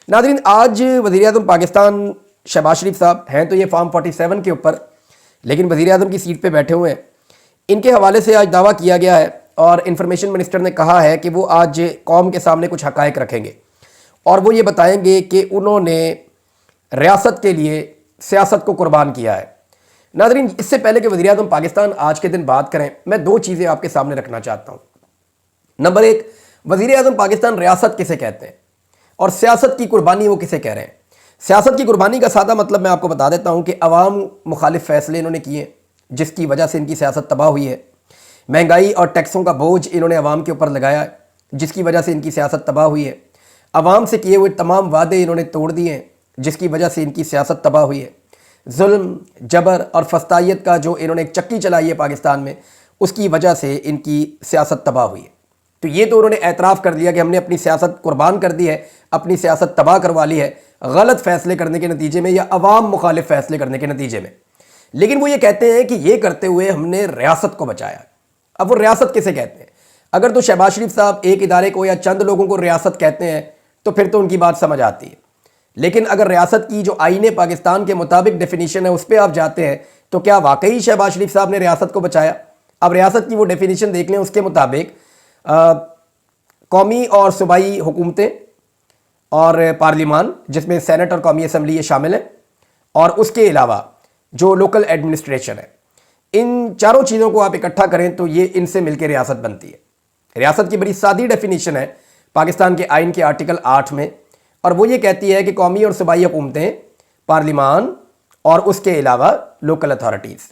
नाज़रीन, आज वज़ीर आज़म पाकिस्तान शहबाज शरीफ साहब हैं तो ये फार्म 47 के ऊपर, लेकिन वज़ीर आज़म की सीट पे बैठे हुए हैं। इनके हवाले से आज दावा किया गया है और इंफॉर्मेशन मिनिस्टर ने कहा है कि वो आज कौम के सामने कुछ हक़ाइक़ रखेंगे और वो ये बताएंगे कि उन्होंने रियासत के लिए सियासत को कुर्बान किया है। नाज़रीन, इससे पहले कि वज़ीर आज़म पाकिस्तान आज के दिन बात करें, मैं दो चीज़ें आपके सामने रखना चाहता हूँ। नंबर एक, वज़ीर आज़म पाकिस्तान रियासत किसे कहते हैं और सियासत की कुर्बानी वो किसे कह रहे हैं। सियासत की कुर्बानी का सादा मतलब मैं आपको बता देता हूँ कि अवाम मुखालिफ फ़ैसले इन्होंने किए जिसकी वजह से इनकी सियासत तबाह हुई है। महंगाई और टैक्सों का बोझ इन्होंने अवाम के ऊपर लगाया जिसकी वजह से इनकी सियासत तबाह हुई है। अवाम से किए हुए तमाम वादे इन्होंने तोड़ दिए हैं जिसकी वजह से इनकी सियासत तबाह हुई है। जुल्म, जबर और फस्तायत का जो इन्होंने एक चक्की चलाई है पाकिस्तान में, उसकी वजह से इनकी सियासत तबाह हुई है। तो ये तो उन्होंने एतराफ़ कर लिया कि हमने अपनी सियासत कुर्बान कर दी है, अपनी सियासत तबाह करवा ली है गलत फ़ैसले करने के नतीजे में या अवाम मुखालिफ फ़ैसले करने के नतीजे में। लेकिन वो ये कहते हैं कि ये करते हुए हमने रियासत को बचाया। अब वो रियासत किसे कहते हैं? अगर तो शहबाज शरीफ साहब एक इदारे को या चंद लोगों को रियासत कहते हैं तो फिर तो उनकी बात समझ आती है, लेकिन अगर रियासत की जो आईने पाकिस्तान के मुताबिक डेफिनीशन है उस पर आप जाते हैं तो क्या वाकई शहबाज शरीफ साहब ने रियासत को बचाया? अब रियासत की वो डेफिनीशन देख लें, उसके मुताबिक कौमी और सूबाई हुकूमतें और पार्लिमान, जिसमें सेनेट और कौमी असम्बली ये शामिल है, और उसके अलावा जो लोकल एडमिनिस्ट्रेशन है, इन चारों चीज़ों को आप इकट्ठा करें तो ये इनसे मिलकर रियासत बनती है। रियासत की बड़ी सादी डेफिनीशन है पाकिस्तान के आइन के आर्टिकल 8 में, और वो ये कहती है कि कौमी और सूबाई हुकूमतें, पार्लिमान और उसके अलावा लोकल अथॉरिटीज़,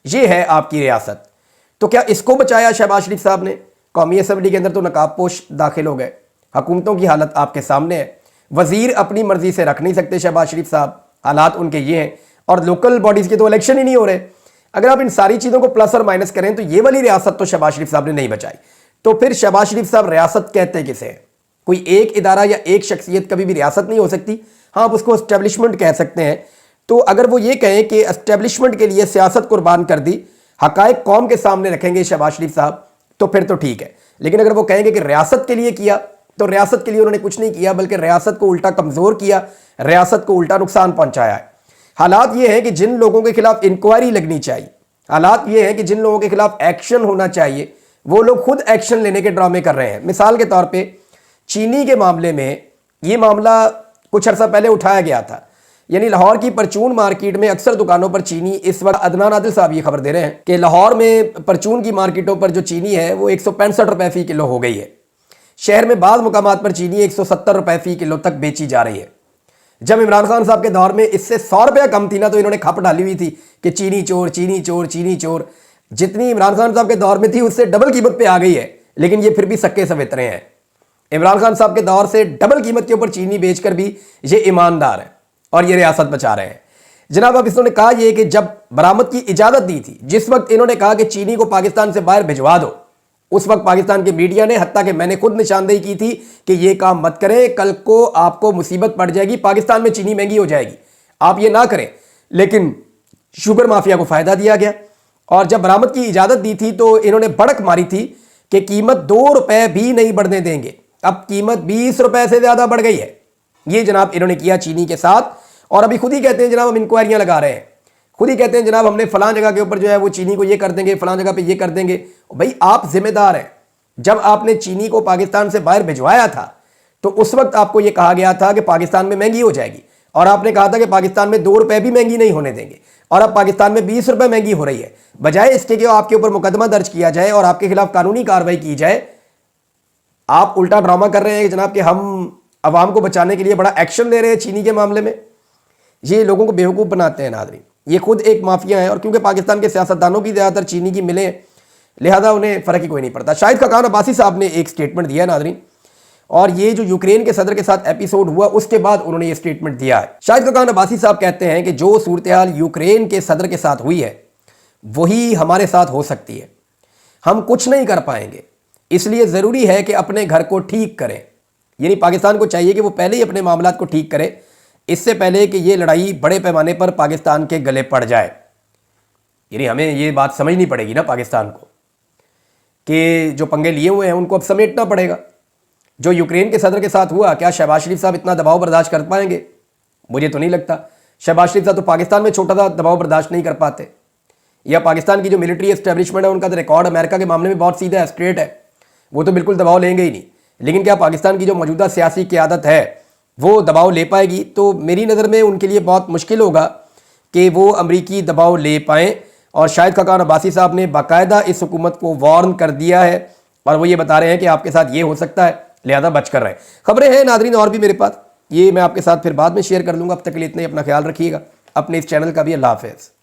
ये है आपकी रियासत। तो क्या इसको बचाया शहबाज शरीफ साहब ने? कौमी असम्बली के अंदर तो नकाबपोश दाखिल हो गए। हुकूमतों की हालत आपके सामने है। वज़ीर अपनी मर्ज़ी से रख नहीं सकते शहबाज शरीफ साहब, हालात उनके ये हैं, और लोकल बॉडीज़ के तो इलेक्शन ही नहीं हो रहे। अगर आप इन सारी चीज़ों को प्लस और माइनस करें तो ये वाली रियासत तो शहबाज शरीफ साहब ने नहीं बचाई। तो फिर शहबाज शरीफ साहब रियासत कहते किसे हैं? कोई एक इदारा या एक शख्सियत कभी भी रियासत नहीं हो सकती। हाँ, आप उसको एस्टेब्लिशमेंट कह सकते हैं। तो अगर वो ये कहें कि एस्टेब्लिशमेंट के लिए सियासत कुर्बान कर दी, हक़ाइक़ कौम के सामने रखेंगे शहबाज शरीफ साहब, तो फिर तो ठीक है। लेकिन अगर वो कहेंगे कि रियासत के लिए किया, तो रियासत के लिए उन्होंने कुछ नहीं किया, बल्कि रियासत को उल्टा कमज़ोर किया, रियासत को उल्टा नुकसान पहुंचाया है। हालात ये हैं कि जिन लोगों के खिलाफ इंक्वायरी लगनी चाहिए, हालात ये हैं कि जिन लोगों के खिलाफ एक्शन होना चाहिए, वो लोग खुद एक्शन लेने के ड्रामे कर रहे हैं। मिसाल के तौर पर चीनी के मामले में ये मामला कुछ अर्सा पहले उठाया गया था। यानी लाहौर की परचून मार्केट में अक्सर दुकानों पर चीनी, इस वक्त अदनान आदिल साहब ये खबर दे रहे हैं कि लाहौर में परचून की मार्केटों पर जो चीनी है वो 165 रुपए फ़ी किलो हो गई है। शहर में बाद मुकामात पर चीनी 170 रुपए फ़ी किलो तक बेची जा रही है। जब इमरान खान साहब के दौर में इससे 100 रुपया कम थी ना, तो इन्होंने खप डाली हुई थी कि चीनी चोर, चीनी चोर, चीनी चोर। जितनी इमरान खान साहब के दौर में थी उससे डबल कीमत पे आ गई है, लेकिन ये फिर भी सक्के सवेतरे हैं। इमरान खान साहब के दौर से डबल कीमत के ऊपर चीनी बेचकर भी ये ईमानदार है और ये रियासत बचा रहे हैं। जनाब, अब इन्होंने कहा यह कि जब बरामद की इजाज़त दी थी, जिस वक्त इन्होंने कहा कि चीनी को पाकिस्तान से बाहर भिजवा दो, उस वक्त पाकिस्तान के मीडिया ने, हत्ता कि मैंने खुद निशानदेही की थी कि ये काम मत करें, कल को आपको मुसीबत पड़ जाएगी, पाकिस्तान में चीनी महंगी हो जाएगी, आप ये ना करें। लेकिन शुगर माफिया को फ़ायदा दिया गया, और जब बरामद की इजाज़त दी थी तो इन्होंने भड़क मारी थी कि कीमत 2 रुपए भी नहीं बढ़ने देंगे। अब कीमत 20 रुपए से ज़्यादा बढ़ गई है। ये जनाब इन्होंने किया चीनी के साथ, और अभी खुद ही कहते हैं जनाब हम इंक्वायरियां लगा रहे हैं, खुद ही कहते हैं जनाब हमने फलां जगह के ऊपर जो है वो चीनी को ये कर देंगे, फलां जगह पे ये कर देंगे। भाई, आप जिम्मेदार हैं। जब आपने चीनी को पाकिस्तान से बाहर भिजवाया था तो उस वक्त आपको ये कहा गया था कि पाकिस्तान में महंगी हो जाएगी, और आपने कहा था कि पाकिस्तान में 2 रुपए भी महंगी नहीं होने देंगे, और अब पाकिस्तान में 20 रुपए महंगी हो रही है। बजाय इसके कि आपके ऊपर मुकदमा दर्ज किया जाए और आपके खिलाफ कानूनी कार्रवाई की जाए, आप उल्टा ड्रामा कर रहे हैं जनाब कि हम अवाम को बचाने के लिए बड़ा एक्शन ले रहे हैं चीनी के मामले में। ये लोगों को बेवकूफ़ बनाते हैं नाज़रीन। ये खुद एक माफिया है, और क्योंकि पाकिस्तान के सियासतदानों की ज़्यादातर चीनी की मिले, लिहाजा उन्हें फ़र्क ही कोई नहीं पड़ता। शाहिद खाकान अब्बासी साहब ने एक स्टेटमेंट दिया है नाज़रीन, और ये जो यूक्रेन के सदर के साथ एपिसोड हुआ उसके बाद उन्होंने ये स्टेटमेंट दिया है। शाहिद खाकान अब्बासी साहब कहते हैं कि जो सूरत हाल यूक्रेन के सदर के साथ हुई है वही हमारे साथ हो सकती है। हम कुछ नहीं कर पाएंगे, इसलिए ज़रूरी है कि अपने घर को ठीक करें। यानी पाकिस्तान को चाहिए कि वो पहले ही अपने मामलात को ठीक करे, इससे पहले कि ये लड़ाई बड़े पैमाने पर पाकिस्तान के गले पड़ जाए। यानी हमें ये बात समझनी पड़ेगी ना पाकिस्तान को कि जो पंगे लिए हुए हैं उनको अब समेटना पड़ेगा। جو یوکرین کے صدر کے ساتھ ہوا، کیا شہباز شریف صاحب اتنا دباؤ برداشت کر پائیں گے؟ مجھے تو نہیں لگتا. شہباز شریف صاحب تو پاکستان میں چھوٹا سا دباؤ برداشت نہیں کر پاتے، یا پاکستان کی جو ملٹری اسٹیبلشمنٹ ہے ان کا تو ریکارڈ امریکہ کے معاملے میں بہت سیدھا ہے، اسٹریٹ ہے، وہ تو بالکل دباؤ لیں گے ہی نہیں. لیکن کیا پاکستان کی جو موجودہ سیاسی قیادت ہے وہ دباؤ لے پائے گی؟ تو میری نظر میں ان کے لیے بہت مشکل ہوگا کہ وہ امریکی دباؤ لے پائیں. اور شاہد خاقان عباسی صاحب نے باقاعدہ اس حکومت کو وارن کر دیا ہے، اور وہ یہ بتا رہے ہیں کہ آپ کے ساتھ یہ ہو سکتا ہے، لہذا بچ کر رہیں. خبریں ہیں ناظرین اور بھی میرے پاس، یہ میں آپ کے ساتھ پھر بعد میں شیئر کر لوں گا. اب تک کے لیے اتنے، اپنا خیال رکھیے گا، اپنے اس چینل کا بھی. اللہ حافظ.